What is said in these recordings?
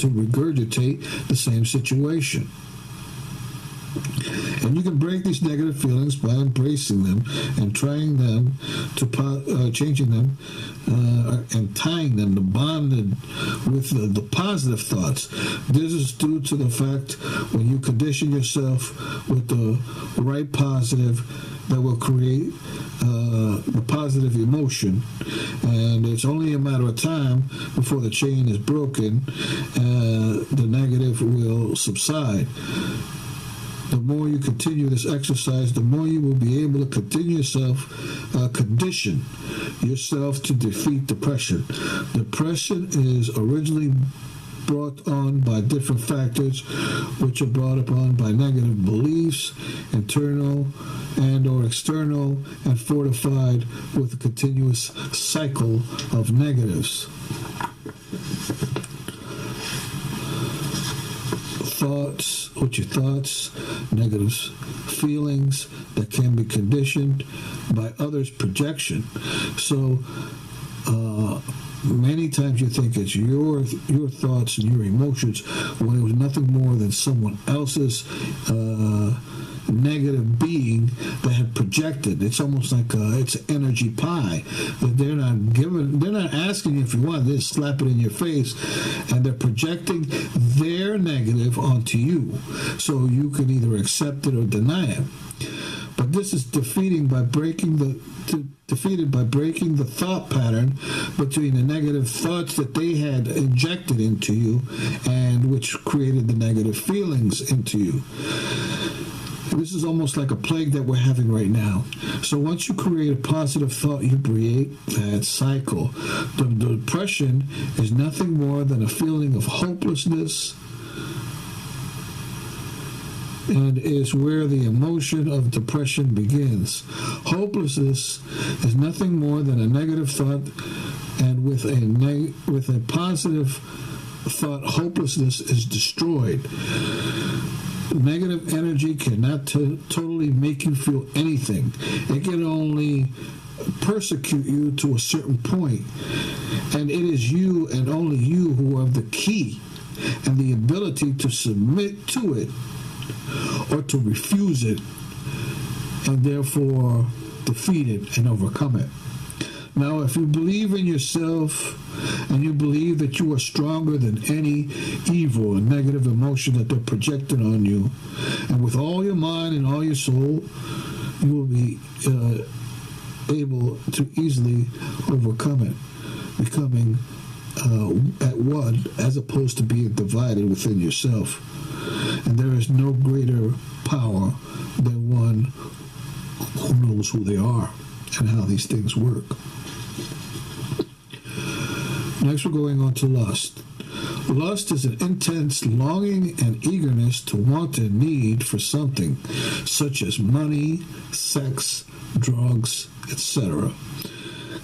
to regurgitate the same situation. And you can break these negative feelings by embracing them and trying them to changing them and tying them to bonded with the positive thoughts. This is due to the fact when you condition yourself with the right positive that will create the positive emotion, and it's only a matter of time before the chain is broken, the negative will subside. The more you continue this exercise, the more you will be able to condition yourself to defeat depression. Depression is originally brought on by different factors, which are brought upon by negative beliefs, internal and or external, and fortified with a continuous cycle of negatives. Thoughts, negative feelings that can be conditioned by others' projection. So many times you think it's your thoughts and your emotions when it was nothing more than someone else's negative being that had projected. It's almost like it's an energy pie that they're not asking you if you want, they just slap it in your face, and they're projecting their negative onto you, so you can either accept it or deny it. But this is defeated by breaking the thought pattern between the negative thoughts that they had injected into you and which created the negative feelings into you. This is almost like a plague that we're having right now. So once you create a positive thought, you create that cycle. The depression is nothing more than a feeling of hopelessness, and is where the emotion of depression begins. Hopelessness is nothing more than a negative thought, and with a positive thought, hopelessness is destroyed. Negative energy cannot totally make you feel anything. It can only persecute you to a certain point, and it is you and only you who have the key and the ability to submit to it or to refuse it, and therefore defeat it and overcome it. Now, if you believe in yourself and you believe that you are stronger than any evil and negative emotion that they're projecting on you, and with all your mind and all your soul, you will be able to easily overcome it, becoming at one as opposed to being divided within yourself. And there is no greater power than one who knows who they are and how these things work. Next, we're going on to lust. Lust is an intense longing and eagerness to want and need for something, such as money, sex, drugs, etc.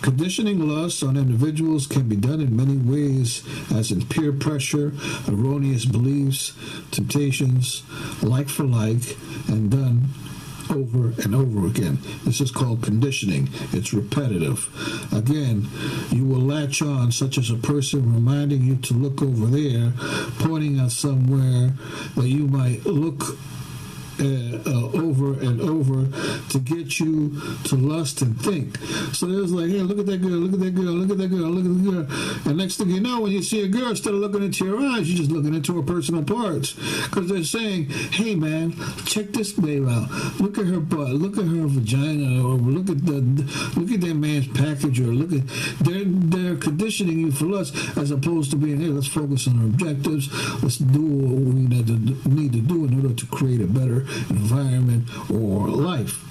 Conditioning lust on individuals can be done in many ways, as in peer pressure, erroneous beliefs, temptations, like for like, and done over and over again. This is called conditioning. It's repetitive. Again, you will latch on, such as a person reminding you to look over there, pointing out somewhere that you might look over and over to get you to lust and think. So it was like, hey, look at that girl, look at that girl, look at that girl, look at the girl. And next thing you know, when you see a girl, instead of looking into your eyes, you're just looking into her personal parts. Because they're saying, hey man, check this babe out. Look at her butt, look at her vagina, or look at that man's package, or look at they're conditioning you for lust, as opposed to being, hey, let's focus on our objectives, let's do what we need to do in order to create a better environment or life.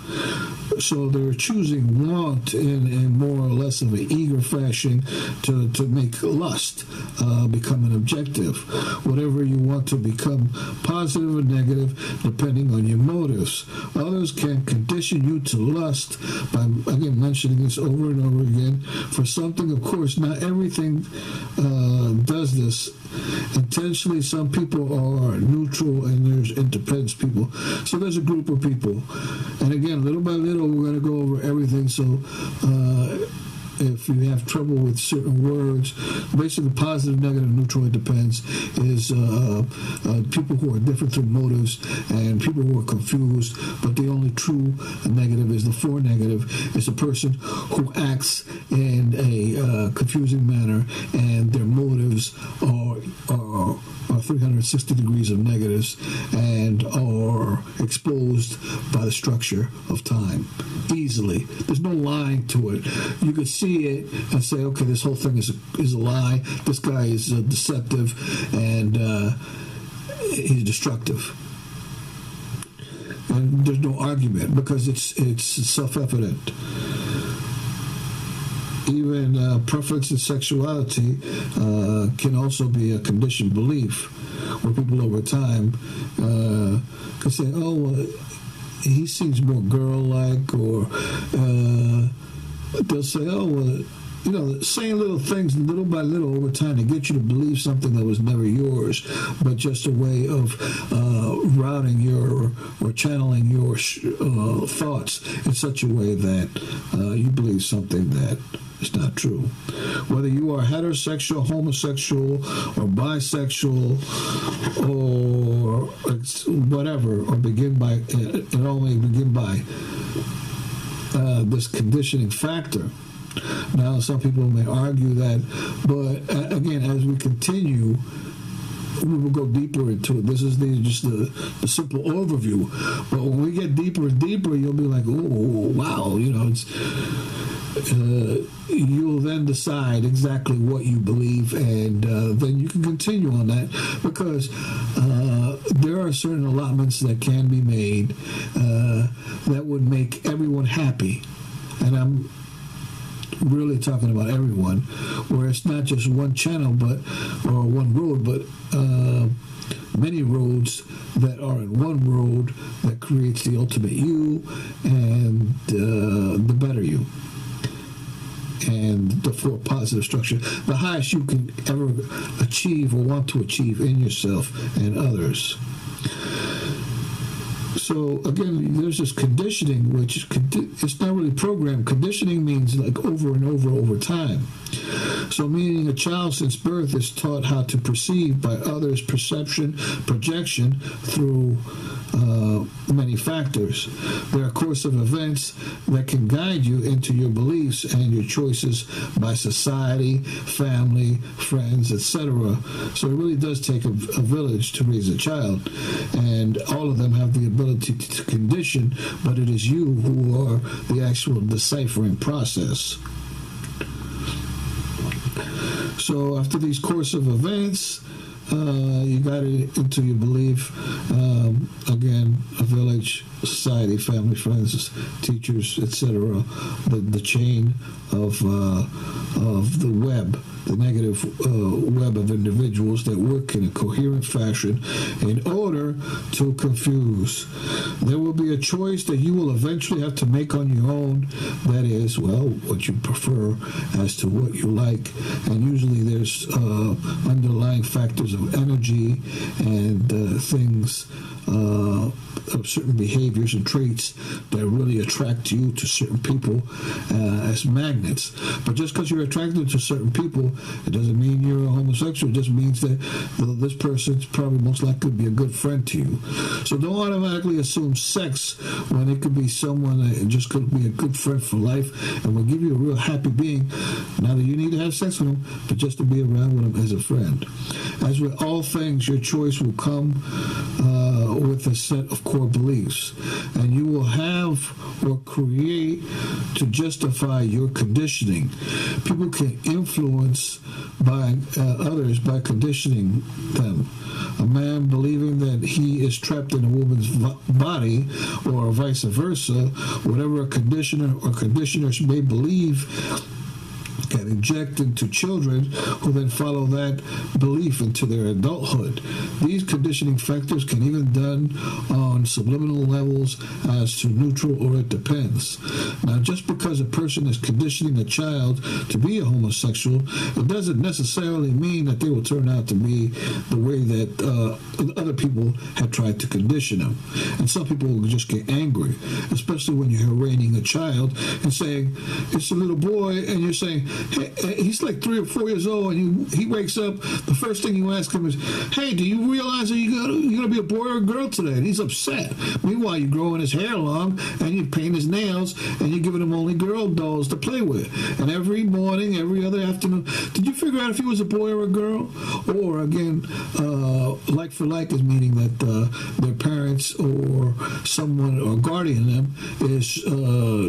So they're choosing want in more or less of an eager fashion to make lust become an objective. Whatever you want to become, positive or negative, depending on your motives. Others can condition you to lust by, again, mentioning this over and over again, for something. Of course, not everything does this intentionally. Some people are neutral, and there's independent people. So there's a group of people. And again, little by little, we're going to go over everything. So if you have trouble with certain words, basically positive, negative, neutral, it depends, is people who are different through motives and people who are confused, but the only true negative is the four negative. It's a person who acts in a confusing manner and their motives are 360 degrees of negatives and are exposed by the structure of time easily. There's no lying to it. You could see it and say, okay, this whole thing is a lie. This guy is deceptive and he's destructive. And there's no argument because it's self-evident. Even preference in sexuality can also be a conditioned belief where people over time can say, oh, well, he seems more girl-like, or they'll say, oh, well, saying little things little by little over time to get you to believe something that was never yours, but just a way of routing or channeling your thoughts in such a way that you believe something that is not true. Whether you are heterosexual, homosexual, or bisexual, or whatever, or it all may begin by this conditioning factor. Now, some people may argue that, but again, as we continue, we will go deeper into it. This is just the simple overview. But when we get deeper and deeper, you'll be like, oh, wow, you'll then decide exactly what you believe, and then you can continue on that, because there are certain allotments that can be made that would make everyone happy. And I'm really talking about everyone, where it's not just one channel or one road, but many roads that are in one road that creates the ultimate you and the better you, and the four positive structure, the highest you can ever achieve or want to achieve in yourself and others. So again, there's this conditioning, which it's not really programmed. Conditioning means like over and over time. So meaning a child since birth is taught how to perceive by others' perception, projection through many factors. There are a course of events that can guide you into your beliefs and your choices by society, family, friends, etc. So it really does take a village to raise a child, and all of them have the ability to condition, but it is you who are the actual deciphering process. So after these course of events, you got it into your belief. Again, a village, society, family, friends, teachers, etc. The chain of the web, the negative web of individuals that work in a coherent fashion in order to confuse. There will be a choice that you will eventually have to make on your own. That is, well, what you prefer as to what you like. And usually there's underlying factors of energy and things of certain behaviors and traits that really attract you to certain people as magnets. But just because you're attracted to certain people, it doesn't mean you're a homosexual. It just means that this person's probably most likely to be a good friend to you. So don't automatically assume sex when it could be someone that just could be a good friend for life and will give you a real happy being. Not that you need to have sex with them, but just to be around with them as a friend. As with all things, your choice will come with a set of core beliefs, and you will have or create to justify your conditioning. People can influence by others by conditioning them. A man believing that he is trapped in a woman's body, or vice versa, whatever a conditioner or conditioners may believe can inject into children who then follow that belief into their adulthood. These conditioning factors can even be done on subliminal levels as to neutral or it depends. Now, just because a person is conditioning a child to be a homosexual, it doesn't necessarily mean that they will turn out to be the way that other people had tried to condition them. And some people will just get angry, especially when you're arraigning a child and saying, it's a little boy, and you're saying, hey, he's like 3 or 4 years old, and he wakes up, the first thing you ask him is, hey, do you realize that you're going to be a boy or a girl today? And he's upset. Meanwhile, you're growing his hair long, and you paint his nails, and you're giving him only girl dolls to play with. And every morning, every other afternoon, did you figure out if he was a boy or a girl? Or, again, like for like is meaning that their parents or someone or guardian them is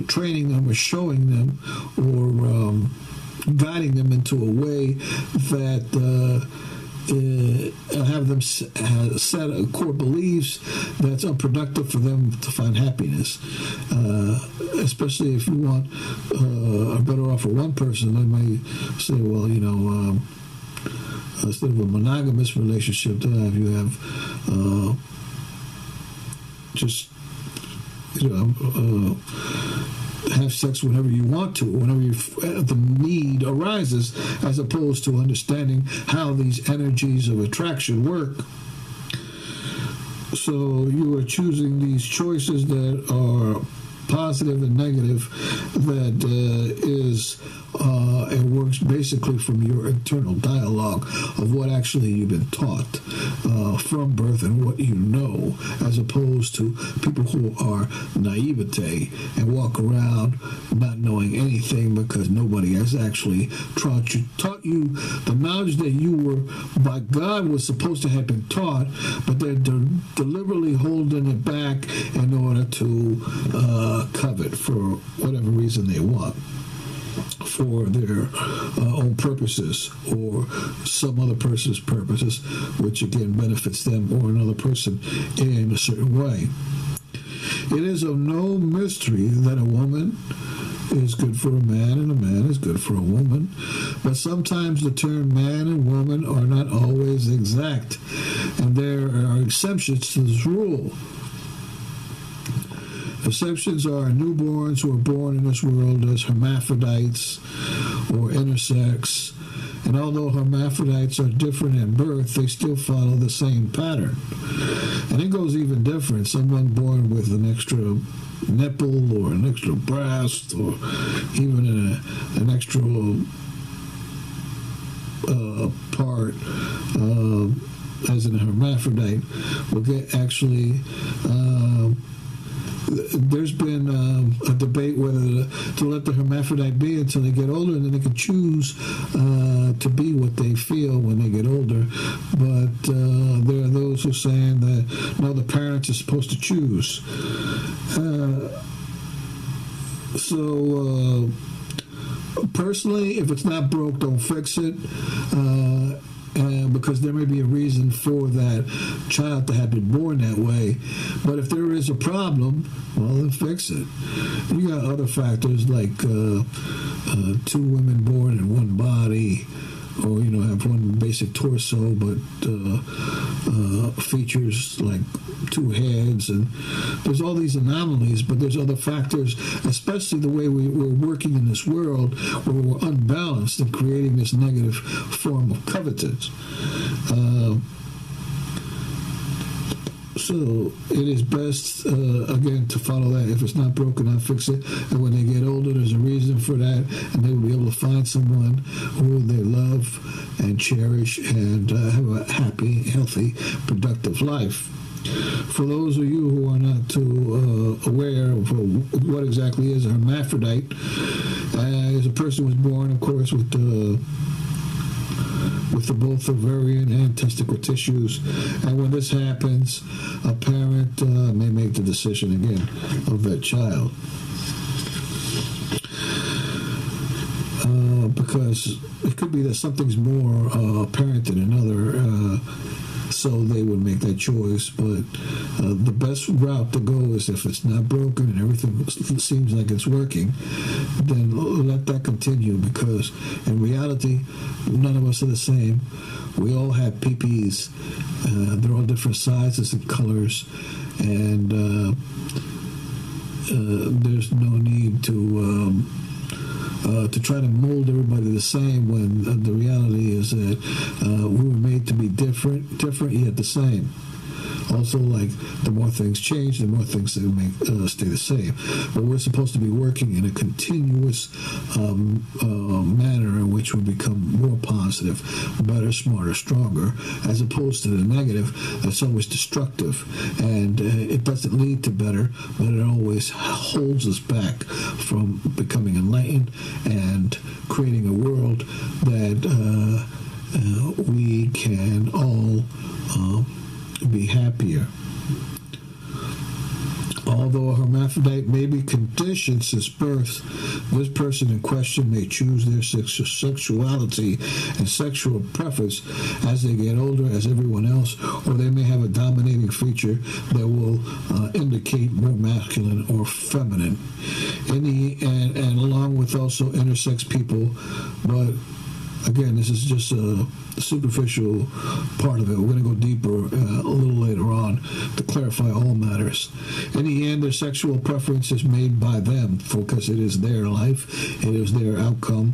training them or showing them or guiding them into a way that have them set core beliefs that's unproductive for them to find happiness. Especially if you want a better off for one person, they may say, well, instead of a monogamous relationship, you have just have sex whenever you want to, whenever the need arises, as opposed to understanding how these energies of attraction work. So you are choosing these choices that are positive and negative, that it works basically from your internal dialogue of what actually you've been taught from birth and what you know, as opposed to people who are naivete and walk around not knowing anything because nobody has actually taught you the knowledge that you were by God was supposed to have been taught, but they're deliberately holding it back in order to covet for whatever reason they want, for their own purposes or some other person's purposes, which again benefits them or another person in a certain way. It is of no mystery that a woman is good for a man and a man is good for a woman, but sometimes the term man and woman are not always exact, and there are exceptions to this rule. Exceptions are newborns who are born in this world as hermaphrodites or intersex, and although hermaphrodites are different at birth, they still follow the same pattern. And it goes even different. Someone born with an extra nipple or an extra breast or even an extra part as a hermaphrodite will get actually there's been a debate whether to let the hermaphrodite be until they get older, and then they can choose to be what they feel when they get older. But there are those who are saying that, no, the parents are supposed to choose. Personally, if it's not broke, don't fix it. Because there may be a reason for that child to have been born that way. But if there is a problem, well, then fix it. You got other factors like 2 women born in one body, or have one basic torso but features like 2 heads, and there's all these anomalies. But there's other factors, especially the way we're working in this world where we're unbalanced and creating this negative form of covetance. So it is best, again, to follow that. If it's not broken, I'll fix it. And when they get older, there's a reason for that, and they will be able to find someone who they love and cherish and have a happy, healthy, productive life. For those of you who are not too aware of what exactly is a hermaphrodite, is a person who was born, of course, with both ovarian and testicular tissues, and when this happens, a parent may make the decision again of that child, because it could be that something's more apparent than another. so they would make that choice. But the best route to go is, if it's not broken and everything seems like it's working, then let that continue, because in reality, none of us are the same. We all have PPs. They're all different sizes and colors, and there's no need to try to mold everybody the same, when the reality is that we were made to be different yet the same. Also, like, the more things change, the more things they make stay the same. But we're supposed to be working in a continuous manner in which we become more positive, better, smarter, stronger, as opposed to the negative that's always destructive. And it doesn't lead to better, but it always holds us back from becoming enlightened and creating a world that we can all be happier. Although a hermaphrodite may be conditioned since birth, this person in question may choose their sexuality and sexual preference as they get older as everyone else, or they may have a dominating feature that will indicate more masculine or feminine. And along with also intersex people, but again, this is just a superficial part of it. We're going to go deeper a little later on to clarify all matters. In the end, their sexual preference is made by them, because it is their life, it is their outcome,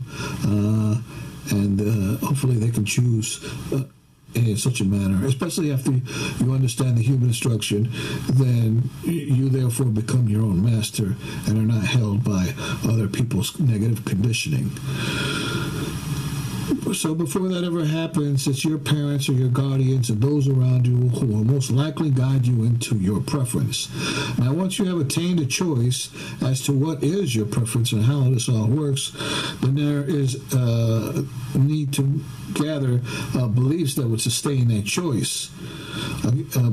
and hopefully they can choose in such a manner, especially after you understand the human instruction. Then you therefore become your own master and are not held by other people's negative conditioning. So before that ever happens, it's your parents or your guardians and those around you who will most likely guide you into your preference. Now, once you have attained a choice as to what is your preference and how this all works, then there is a need to gather beliefs that would sustain that choice,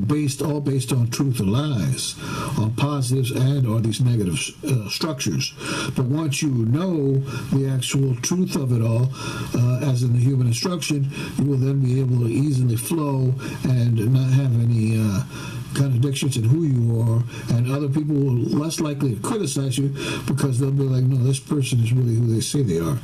based on truth or lies, on positives and or these negative structures. But once you know the actual truth of it all, as in the human instruction, you will then be able to easily flow and not have any contradictions in who you are, and other people will less likely to criticize you, because they'll be like, no, this person is really who they say they are,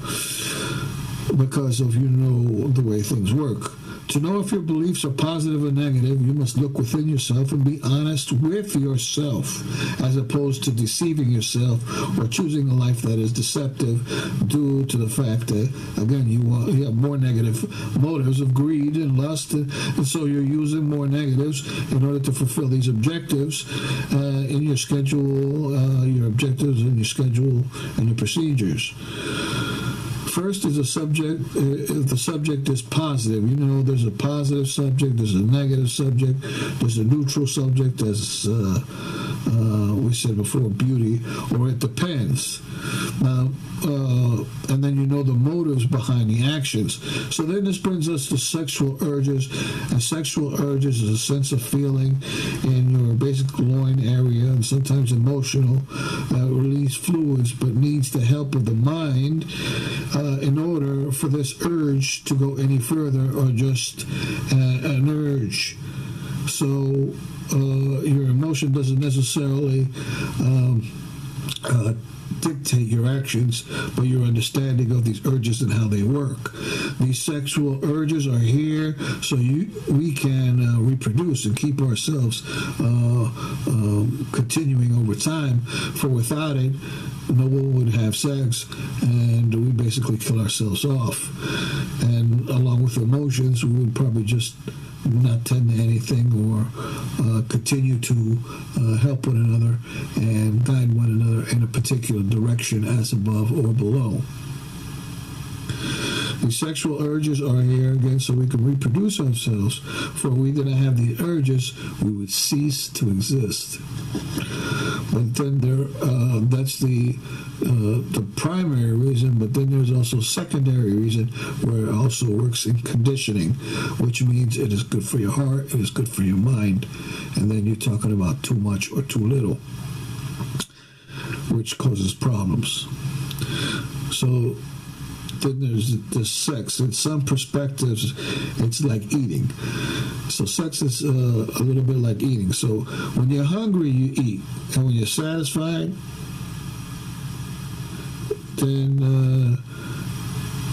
because of, you know, the way things work. To know if your beliefs are positive or negative, you must look within yourself and be honest with yourself, as opposed to deceiving yourself or choosing a life that is deceptive due to the fact that, again, you have more negative motives of greed and lust, and so you're using more negatives in order to fulfill these objectives in your schedule, your objectives in your schedule and your procedures. First is a subject. If the subject is positive, you know, there's a positive subject, there's a negative subject, there's a neutral subject, as we said before, beauty, or it depends. Now, and then you know the motives behind the actions. So then this brings us to sexual urges, and sexual urges is a sense of feeling in your basic loin area, and sometimes emotional, that release fluids, but needs the help of the mind in order for this urge to go any further, or just an urge. So your emotion doesn't necessarily dictate your actions, but your understanding of these urges and how they work. These sexual urges are here so we can reproduce and keep ourselves continuing over time, for without it, no one would have sex, and we basically kill ourselves off. And along with emotions, we would probably just not tend to anything, or continue to help one another and guide one another in a particular direction, as above or below. These sexual urges are here again so we can reproduce ourselves, for if we didn't have the urges, we would cease to exist. But then that's the primary reason, but then there's also secondary reason, where it also works in conditioning, which means it is good for your heart, it is good for your mind, and then you're talking about too much or too little, which causes problems. So then there's the sex. In some perspectives, it's like eating. So sex is a little bit like eating. So when you're hungry, you eat, and when you're satisfied, then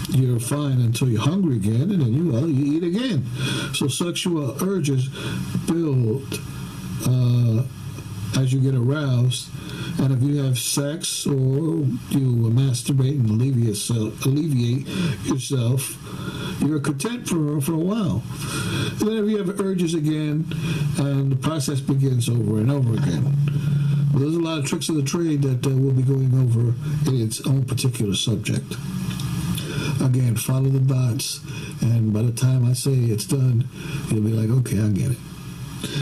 you're fine until you're hungry again, and then you eat again. So sexual urges build as you get aroused, and if you have sex or you masturbate and alleviate yourself, you're content for a while. And then if you have urges again, and the process begins over and over again. Well, there's a lot of tricks of the trade that we'll be going over in its own particular subject. Again, follow the dots, and by the time I say it's done, you'll be like, okay, I get it.